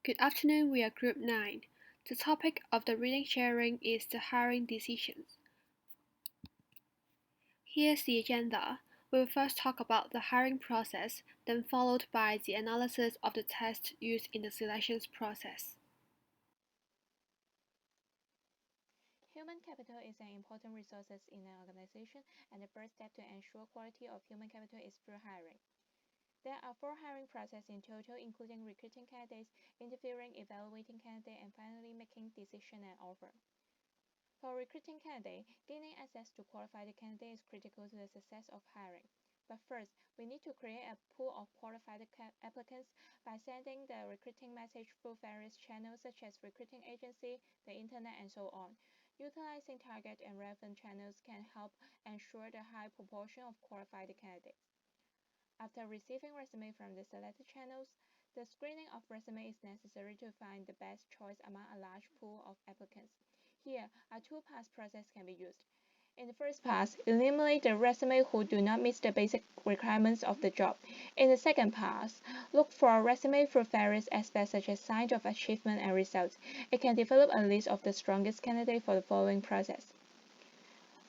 Good afternoon, we are Group 9. The topic of the reading sharing is the hiring decisions. Here's the agenda. We will first talk about the hiring process, then followed by the analysis of the tests used in the selections process. Human capital is an important resource in an organization, and the first step to ensure quality of human capital is through hiring. There are 4 hiring processes in total, including recruiting candidates, interviewing, evaluating candidates, and finally making decision and offer. For recruiting candidates, gaining access to qualified candidates is critical to the success of hiring. But first, we need to create a pool of qualified applicants by sending the recruiting message through various channels such as recruiting agency, the internet, and so on. Utilizing target and relevant channels can help ensure the high proportion of qualified candidates. After receiving resume from the selected channels, the screening of resume is necessary to find the best choice among a large pool of applicants. Here, a two-pass process can be used. In the first pass, eliminate the resume who do not meet the basic requirements of the job. In the second pass, look for resume through various aspects such as signs of achievement and results. It can develop a list of the strongest candidates for the following process.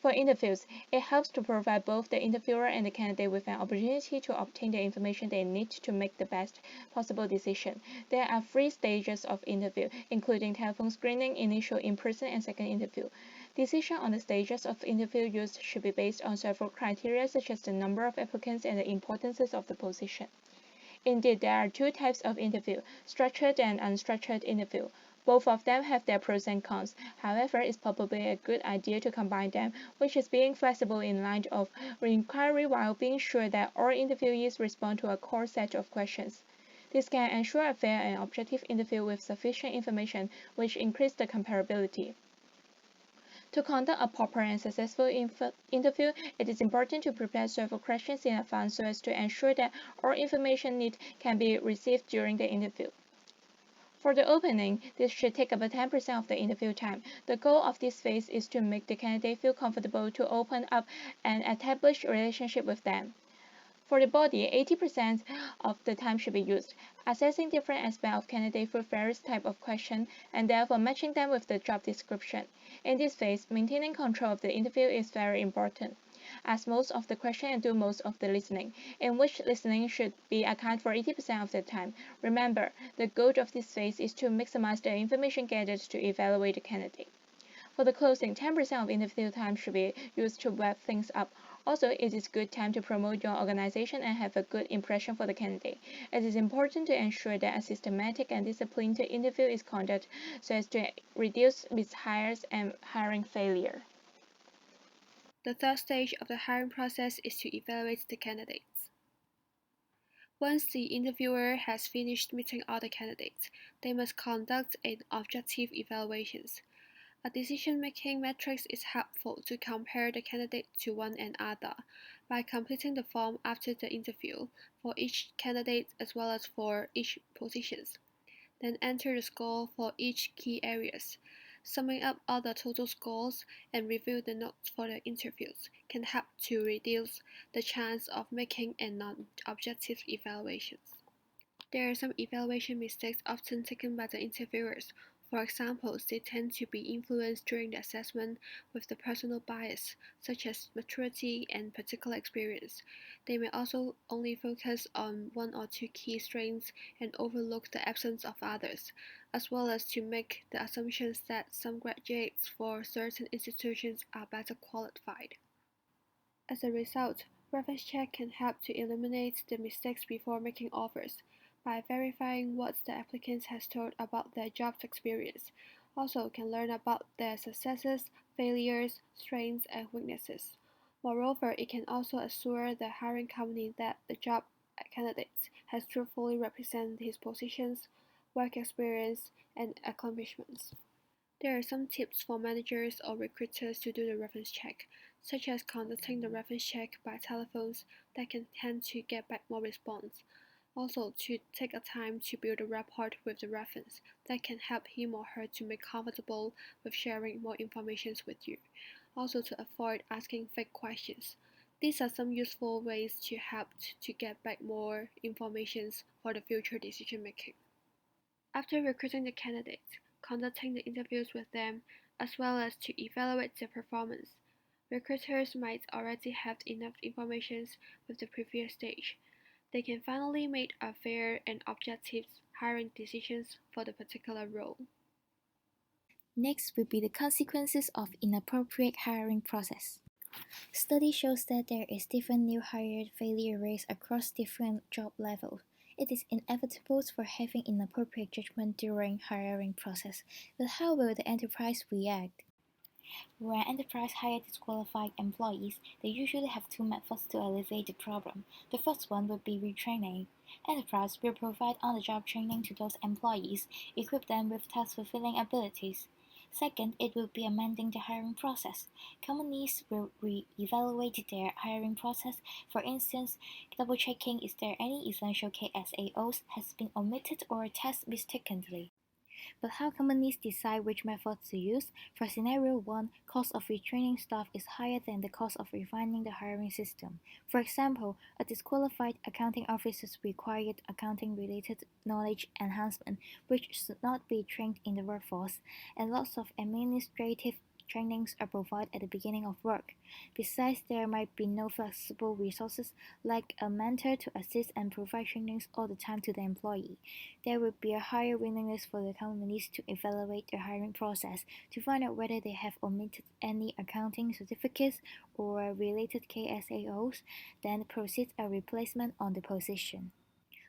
For interviews, it helps to provide both the interviewer and the candidate with an opportunity to obtain the information they need to make the best possible decision. There are 3 stages of interview, including telephone screening, initial in-person, and second interview. Decision on the stages of interview used should be based on several criteria such as the number of applicants and the importance of the position. Indeed, there are 2 types of interview, structured and unstructured interview. Both of them have their pros and cons. However, it's probably a good idea to combine them, which is being flexible in line of inquiry while being sure that all interviewees respond to a core set of questions. This can ensure a fair and objective interview with sufficient information, which increases the comparability. To conduct a proper and successful interview, it is important to prepare several questions in advance so as to ensure that all information needed can be received during the interview. For the opening, this should take about 10% of the interview time. The goal of this phase is to make the candidate feel comfortable to open up and establish a relationship with them. For the body, 80% of the time should be used, assessing different aspects of candidate through various types of questions and therefore matching them with the job description. In this phase, maintaining control of the interview is very important. Ask most of the questions and do most of the listening, in which listening should be account for 80% of the time. Remember, the goal of this phase is to maximize the information gathered to evaluate the candidate. For the closing, 10% of interview time should be used to wrap things up. Also, it is good time to promote your organization and have a good impression for the candidate. It is important to ensure that a systematic and disciplined interview is conducted so as to reduce mishires and hiring failure. The third stage of the hiring process is to evaluate the candidates. Once the interviewer has finished meeting all the candidates, they must conduct an objective evaluation. A decision-making matrix is helpful to compare the candidates to one another by completing the form after the interview for each candidate as well as for each position. Then enter the score for each key areas. Summing up all the total scores and review the notes for the interviews can help to reduce the chance of making a non-objective evaluations. There are some evaluation mistakes often taken by the interviewers. For example, they tend to be influenced during the assessment with the personal bias, such as maturity and particular experience. They may also only focus on 1 or 2 key strengths and overlook the absence of others, as well as to make the assumptions that some graduates for certain institutions are better qualified. As a result, reference check can help to eliminate the mistakes before making offers by verifying what the applicant has told about their job's experience. Also can learn about their successes, failures, strengths, and weaknesses. Moreover, it can also assure the hiring company that the job candidate has truthfully represented his positions, work experience, and accomplishments. There are some tips for managers or recruiters to do the reference check, such as conducting the reference check by telephones that can tend to get back more response. Also, to take a time to build a rapport with the reference that can help him or her to make comfortable with sharing more information with you. Also, to avoid asking fake questions. These are some useful ways to help to get back more information for the future decision making. After recruiting the candidates, conducting the interviews with them, as well as to evaluate their performance, recruiters might already have enough information with the previous stage. They can finally make a fair and objective hiring decisions for the particular role. Next would be the consequences of inappropriate hiring process. Study shows that there is different new hire failure rates across different job levels. It is inevitable for having inappropriate judgment during hiring process, but how will the enterprise react? When enterprise hire disqualified employees, they usually have two methods to alleviate the problem. The first one would be retraining. Enterprise will provide on-the-job training to those employees, equip them with task-fulfilling abilities. Second, it will be amending the hiring process. Companies will re-evaluate their hiring process, for instance, double-checking if there any essential KSAOs has been omitted or tested mistakenly. But how companies decide which methods to use? For scenario 1, cost of retraining staff is higher than the cost of refining the hiring system. For example, a disqualified accounting officer's required accounting-related knowledge enhancement, which should not be trained in the workforce, and lots of administrative trainings are provided at the beginning of work. Besides, there might be no flexible resources like a mentor to assist and provide trainings all the time to the employee. There would be a higher willingness for the companies to evaluate their hiring process to find out whether they have omitted any accounting certificates or related KSAOs, then proceed a replacement on the position.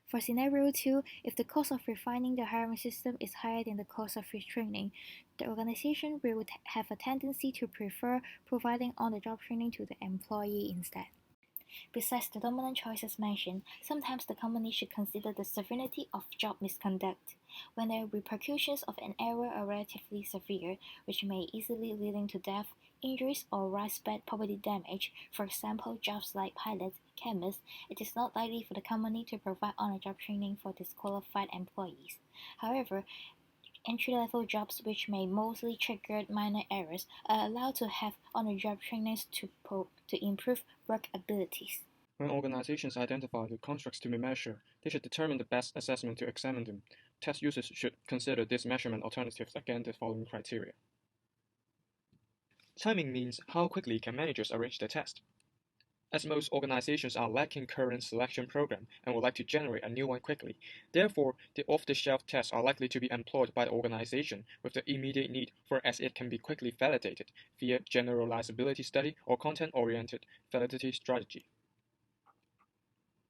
For scenario 2, if the cost of refining the hiring system is higher than the cost of retraining, the organization will have a tendency to prefer providing on-the-job training to the employee instead. Besides the dominant choices mentioned, sometimes the company should consider the severity of job misconduct. When the repercussions of an error are relatively severe, which may easily leading to death, injuries, or widespread property damage, for example, jobs like pilots, chemists, it is not likely for the company to provide on-the-job training for disqualified employees. However, entry-level jobs which may mostly trigger minor errors are allowed to have on-the-job trainings to improve work abilities. When organizations identify the constructs to be measured, they should determine the best assessment to examine them. Test users should consider these measurement alternatives against the following criteria. Timing means how quickly can managers arrange the test. As most organizations are lacking current selection program and would like to generate a new one quickly, therefore the off-the-shelf tests are likely to be employed by the organization with the immediate need for as it can be quickly validated via generalizability study or content-oriented validity strategy.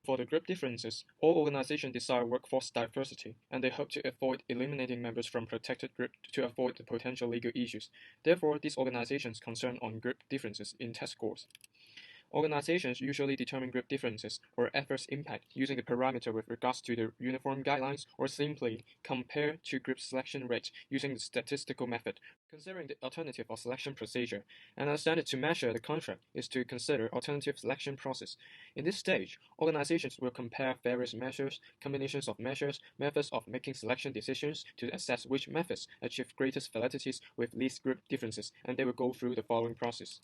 For the group differences, all organizations desire workforce diversity, and they hope to avoid eliminating members from protected groups to avoid the potential legal issues. Therefore, these organizations concern on group differences in test scores. Organizations usually determine group differences or adverse impact using the parameter with regards to the uniform guidelines or simply compare to group selection rates using the statistical method. Considering the alternative of selection procedure, another standard to measure the contract is to consider alternative selection process. In this stage, organizations will compare various measures, combinations of measures, methods of making selection decisions to assess which methods achieve greatest validities with least group differences, and they will go through the following process.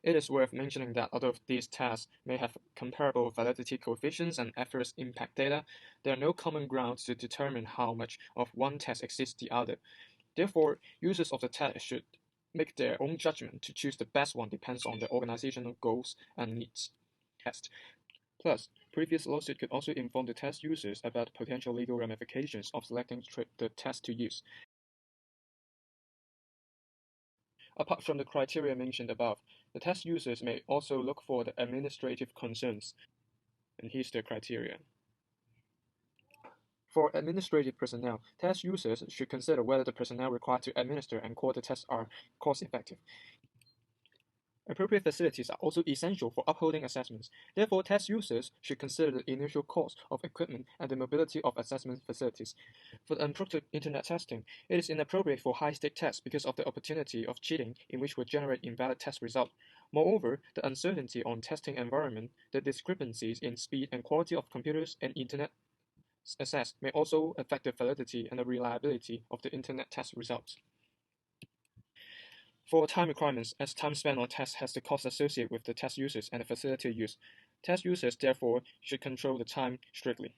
It is worth mentioning that although these tests may have comparable validity coefficients and adverse impact data, there are no common grounds to determine how much of one test exceeds the other. Therefore, users of the test should make their own judgment to choose the best one depends on their organizational goals and needs. Test. Plus, previous lawsuit could also inform the test users about potential legal ramifications of selecting the test to use. Apart from the criteria mentioned above, the test users may also look for the administrative concerns, and here's the criteria. For administrative personnel, test users should consider whether the personnel required to administer and core the tests are cost-effective. Appropriate facilities are also essential for upholding assessments. Therefore, test users should consider the initial cost of equipment and the mobility of assessment facilities. For the unprompted internet testing, it is inappropriate for high-stake tests because of the opportunity of cheating in which would generate invalid test results. Moreover, the uncertainty on testing environment, the discrepancies in speed and quality of computers and internet access may also affect the validity and the reliability of the internet test results. For time requirements, as time spent on tests has the cost associated with the test users and the facility use, test users therefore should control the time strictly.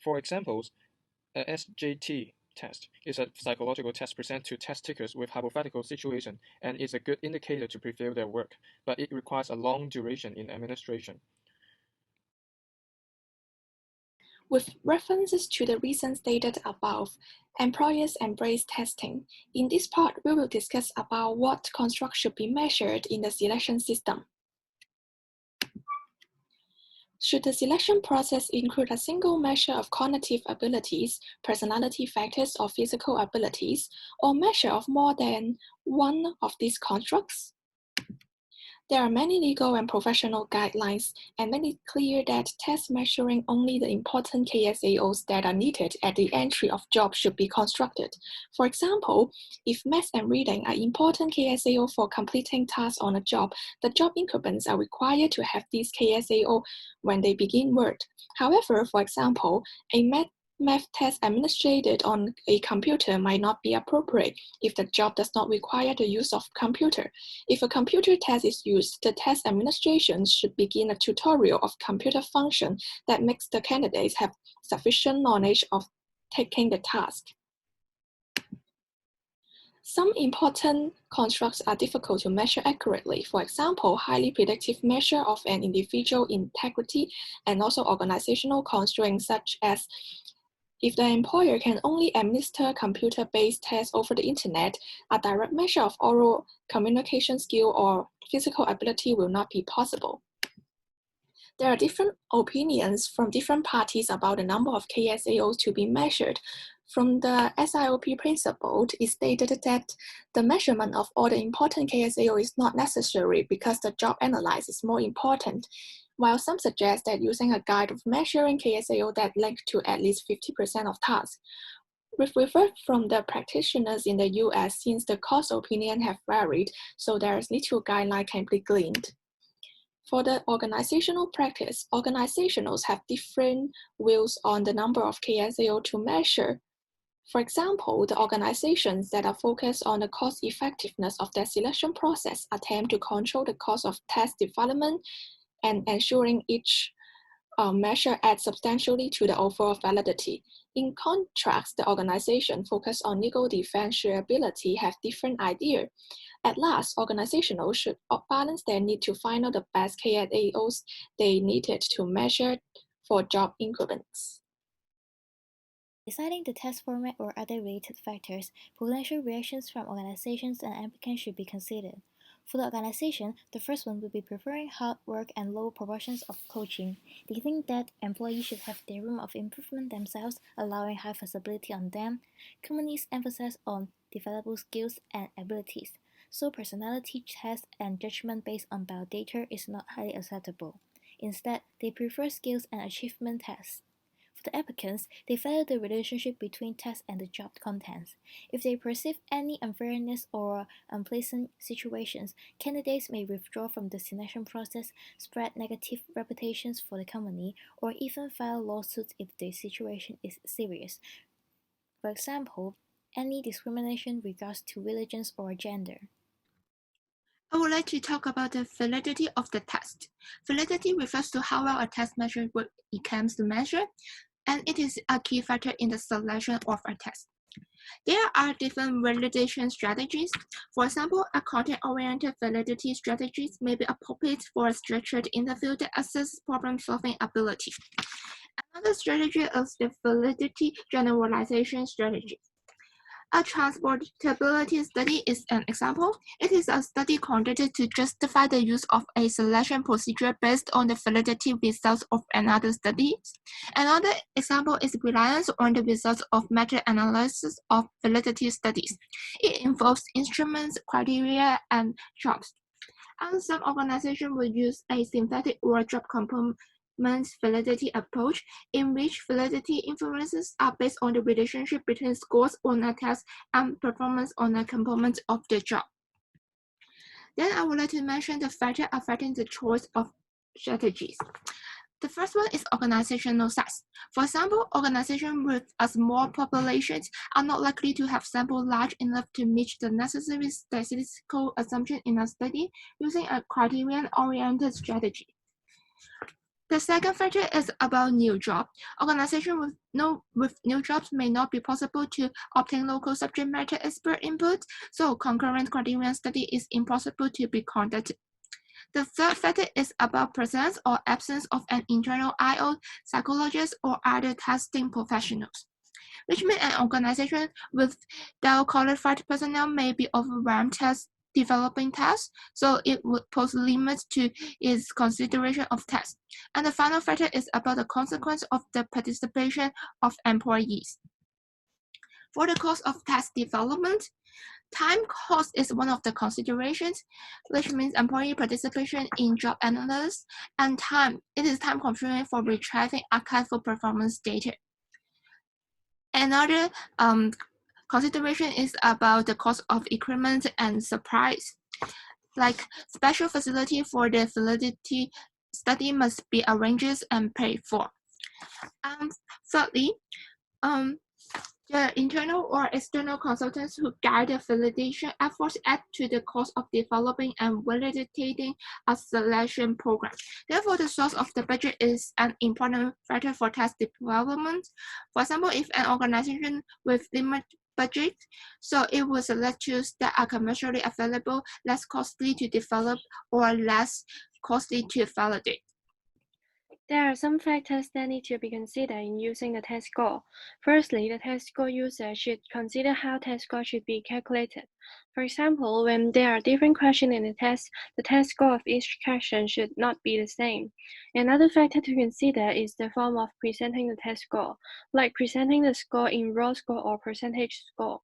For examples, a MGT test is a psychological test presented to test takers with hypothetical situations and is a good indicator to preview their work, but it requires a long duration in administration. With references to the reasons stated above, employers embrace testing. In this part, we will discuss about what constructs should be measured in the selection system. Should the selection process include a single measure of cognitive abilities, personality factors, or physical abilities, or measure of more than one of these constructs? There are many legal and professional guidelines, and many it clear that tests measuring only the important KSAOs that are needed at the entry of job should be constructed. For example, if math and reading are important KSAO for completing tasks on a job, the job incumbents are required to have these KSAO when they begin work. However, for example, a math test administered on a computer might not be appropriate if the job does not require the use of computer. If a computer test is used, the test administration should begin a tutorial of computer function that makes the candidates have sufficient knowledge of taking the task. Some important constructs are difficult to measure accurately. For example, highly predictive measure of an individual integrity and also organizational constraints such as if the employer can only administer computer-based tests over the internet, a direct measure of oral communication skill or physical ability will not be possible. There are different opinions from different parties about the number of KSAOs to be measured. From the SIOP principle, it stated that the measurement of all the important KSAO is not necessary because the job analysis is more important, while some suggest that using a guide of measuring KSAO that link to at least 50% of tasks. We've referred from the practitioners in the US since the cost opinion have varied, so there is little guideline can be gleaned. For the organizational practice, organizations have different views on the number of KSAO to measure. For example, the organizations that are focused on the cost effectiveness of their selection process attempt to control the cost of test development and ensuring each measure adds substantially to the overall validity. In contrast, the organization focused on legal defensibility have different idea. At last, organizations should balance their need to find out the best KSAOs they needed to measure for job increments. Deciding the test format or other related factors, potential reactions from organizations and applicants should be considered. For the organization, the first one would be preferring hard work and low proportions of coaching. They think that employees should have their room of improvement themselves, allowing high flexibility on them. Companies emphasize on developable skills and abilities, so personality tests and judgment based on biodata is not highly acceptable. Instead, they prefer skills and achievement tests. For the applicants, they value the relationship between test and the job contents. If they perceive any unfairness or unpleasant situations, candidates may withdraw from the selection process, spread negative reputations for the company, or even file lawsuits if the situation is serious. For example, any discrimination regards to religion or gender. I would like to talk about the validity of the test. Validity refers to how well a test measures what it comes to measure, and it is a key factor in the selection of a test. There are different validation strategies. For example, a content-oriented validity strategy may be appropriate for a structured interview that assesses problem-solving ability. Another strategy is the validity generalization strategy. A transportability study is an example. It is a study conducted to justify the use of a selection procedure based on the validity results of another study. Another example is reliance on the results of meta-analysis of validity studies. It involves instruments, criteria, and jobs. And some organizations will use a synthetic or job component validity approach, in which validity inferences are based on the relationship between scores on a test and performance on a component of the job. Then I would like to mention the factor affecting the choice of strategies. The first one is organizational size. For example, organizations with a small population are not likely to have sample large enough to meet the necessary statistical assumption in a study using a criterion-oriented strategy. The second factor is about new jobs. Organizations with new jobs may not be possible to obtain local subject matter expert input, so concurrent criterion study is impossible to be conducted. The third factor is about presence or absence of an internal IO, psychologist, or other testing professionals, which means an organization without qualified personnel may be overwhelmed developing tests, so it would pose limits to its consideration of tests. And the final factor is about the consequence of the participation of employees. For the cost of test development, time cost is one of the considerations, which means employee participation in job analysis and time. It is time consuming for retrieving archival performance data. Another consideration is about the cost of equipment and supplies. Like special facility for the validity study must be arranged and paid for. Thirdly, the internal or external consultants who guide the validation efforts add to the cost of developing and validating a selection program. Therefore, the source of the budget is an important factor for test development. For example, if an organization with limited budget, so it will select tools that are commercially available, less costly to develop, or less costly to validate. There are some factors that need to be considered in using the test score. Firstly, the test score user should consider how test score should be calculated. For example, when there are different questions in the test score of each question should not be the same. Another factor to consider is the form of presenting the test score, like presenting the score in raw score or percentage score.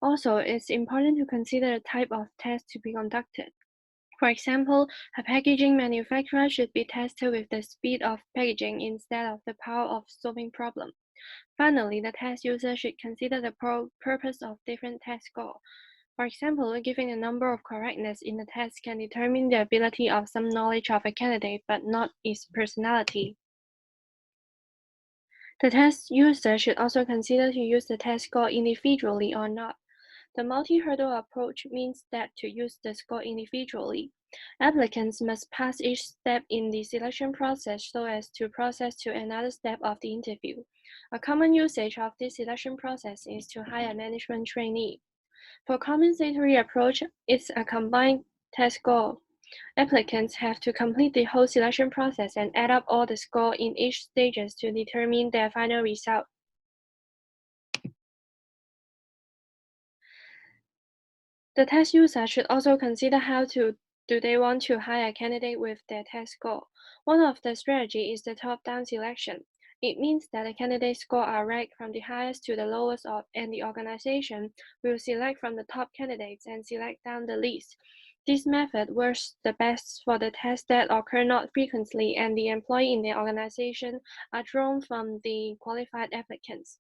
Also, it's important to consider the type of test to be conducted. For example, a packaging manufacturer should be tested with the speed of packaging instead of the power of solving problems. Finally, the test user should consider the purpose of different test scores. For example, giving a number of correctness in the test can determine the ability of some knowledge of a candidate, but not its personality. The test user should also consider to use the test score individually or not. The multi-hurdle approach means that to use the score individually, applicants must pass each step in the selection process so as to process to another step of the interview. A common usage of this selection process is to hire a management trainee. For compensatory approach, it's a combined test score. Applicants have to complete the whole selection process and add up all the score in each stages to determine their final result. The test user should also consider how do they want to hire a candidate with their test score. One of the strategies is the top-down selection. It means that the candidate scores are ranked from the highest to the lowest and the organization will select from the top candidates and select down the list. This method works the best for the tests that occur not frequently and the employee in the organization are drawn from the qualified applicants.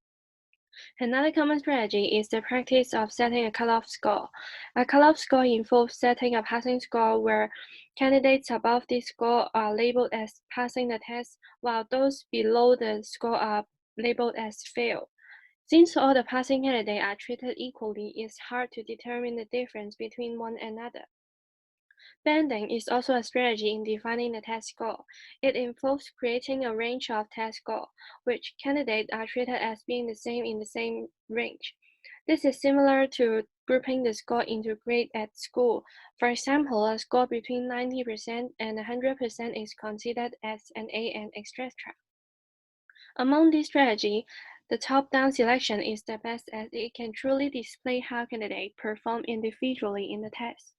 Another common strategy is the practice of setting a cutoff score. A cutoff score involves setting a passing score where candidates above this score are labeled as passing the test, while those below the score are labeled as fail. Since all the passing candidates are treated equally, it's hard to determine the difference between one another. Banding is also a strategy in defining the test score. It involves creating a range of test scores, which candidates are treated as being the same in the same range. This is similar to grouping the score into grades at school. For example, a score between 90% and 100% is considered as an A and etc. Among these strategies, the top-down selection is the best as it can truly display how candidates perform individually in the test.